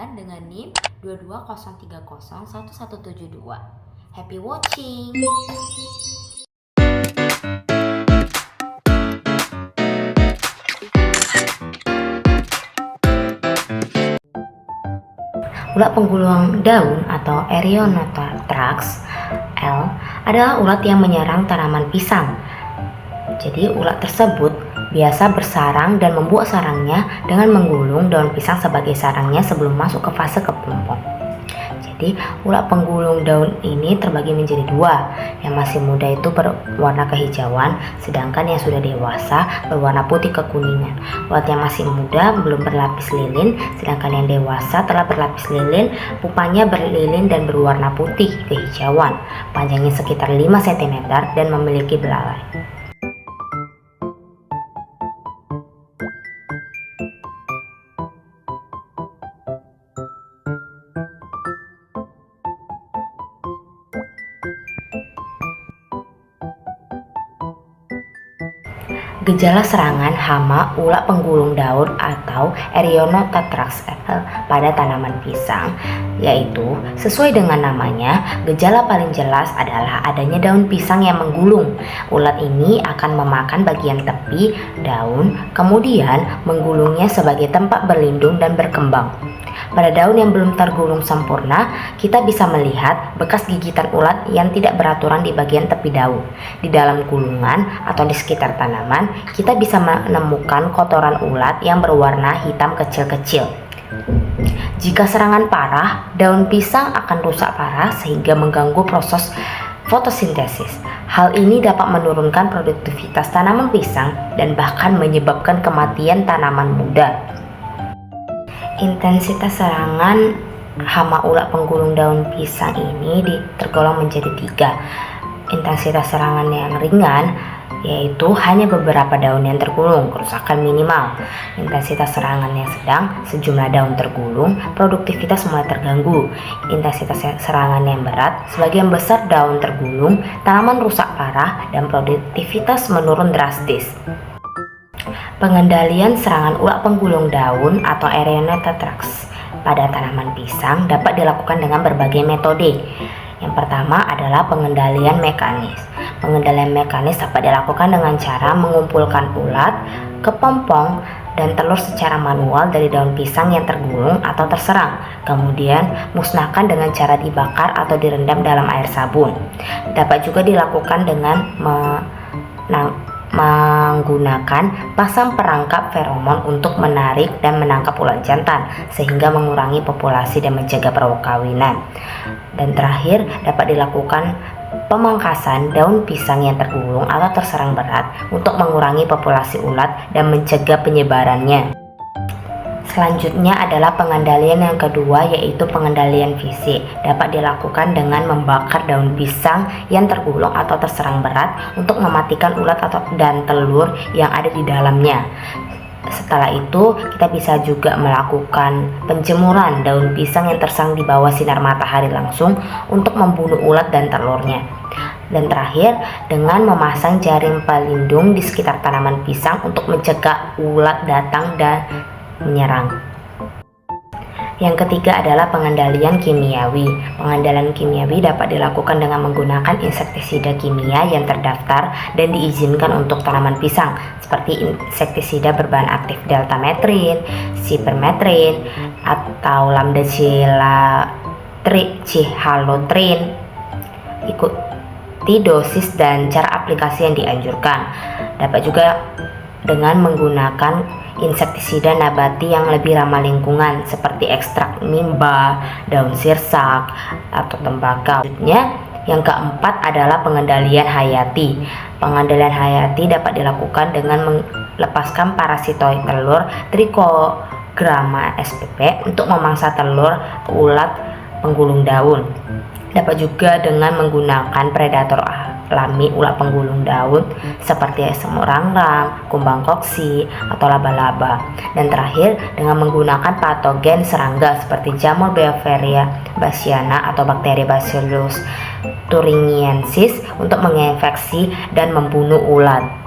Bulan dengan NIM 220301172. Happy watching! Ulat penggulung daun atau Erionothrax L adalah ulat yang menyerang tanaman pisang. Jadi ulat tersebut biasa bersarang dan membuat sarangnya dengan menggulung daun pisang sebagai sarangnya sebelum masuk ke fase kepompong. Jadi ulat penggulung daun ini terbagi menjadi dua. Yang masih muda itu berwarna kehijauan, sedangkan yang sudah dewasa berwarna putih kekuningan. Ulat yang masih muda belum berlapis lilin, sedangkan yang dewasa telah berlapis lilin, pupanya berlilin dan berwarna putih kehijauan. Panjangnya sekitar 5 cm dan memiliki belalai. Gejala serangan hama ulat penggulung daun atau Erionothrax L pada tanaman pisang yaitu sesuai dengan namanya, gejala paling jelas adalah adanya daun pisang yang menggulung. Ulat ini akan memakan bagian tepi daun, kemudian menggulungnya sebagai tempat berlindung dan berkembang. Pada daun yang belum tergulung sempurna, kita bisa melihat bekas gigitan ulat yang tidak beraturan di bagian tepi daun. Di dalam gulungan atau di sekitar tanaman, kita bisa menemukan kotoran ulat yang berwarna hitam kecil-kecil. Jika serangan parah, daun pisang akan rusak parah sehingga mengganggu proses fotosintesis. Hal ini dapat menurunkan produktivitas tanaman pisang dan bahkan menyebabkan kematian tanaman muda. Intensitas serangan hama ulat penggulung daun pisang ini tergolong menjadi 3. Intensitas serangan yang ringan yaitu hanya beberapa daun yang tergulung, kerusakan minimal. Intensitas serangan yang sedang, sejumlah daun tergulung, produktivitas mulai terganggu. Intensitas serangan yang berat, sebagian besar daun tergulung, tanaman rusak parah, dan produktivitas menurun drastis. Pengendalian serangan ulat penggulung daun atau Erionothrax pada tanaman pisang dapat dilakukan dengan berbagai metode. Yang pertama adalah pengendalian mekanis. Pengendalian mekanis dapat dilakukan dengan cara mengumpulkan ulat, kepompong, dan telur secara manual dari daun pisang yang tergulung atau terserang. Kemudian musnahkan dengan cara dibakar atau direndam dalam air sabun. Dapat juga dilakukan dengan menggunakan pasang perangkap feromon untuk menarik dan menangkap ulat jantan sehingga mengurangi populasi dan mencegah perkawinan. Dan terakhir dapat dilakukan pemangkasan daun pisang yang tergulung atau terserang berat untuk mengurangi populasi ulat dan mencegah penyebarannya. Selanjutnya adalah pengendalian yang kedua yaitu pengendalian fisik. Dapat dilakukan dengan membakar daun pisang yang tergulung atau terserang berat untuk mematikan ulat dan telur yang ada di dalamnya. Setelah itu kita bisa juga melakukan penjemuran daun pisang yang terserang di bawah sinar matahari langsung untuk membunuh ulat dan telurnya. Dan terakhir dengan memasang jaring pelindung di sekitar tanaman pisang untuk mencegah ulat datang dan menyerang. Yang ketiga adalah pengendalian kimiawi. Pengendalian kimiawi dapat dilakukan dengan menggunakan insektisida kimia yang terdaftar dan diizinkan untuk tanaman pisang seperti insektisida berbahan aktif deltametrin, sipermetrin, atau lambda-cihalotrin. Ikuti dosis dan cara aplikasi yang dianjurkan. Dapat juga dengan menggunakan insektisida nabati yang lebih ramah lingkungan seperti ekstrak mimba, daun sirsak, atau tembakau. Selanjutnya, yang keempat adalah pengendalian hayati. Pengendalian hayati dapat dilakukan dengan melepaskan parasitoid telur Trichogramma spp untuk memangsa telur ulat penggulung daun. Dapat juga dengan menggunakan predator alami ulat penggulung daun seperti semut rangrang, kumbang koksi, atau laba-laba. Dan terakhir dengan menggunakan patogen serangga seperti jamur Beauveria bassiana atau bakteri Bacillus thuringiensis untuk menginfeksi dan membunuh ulat.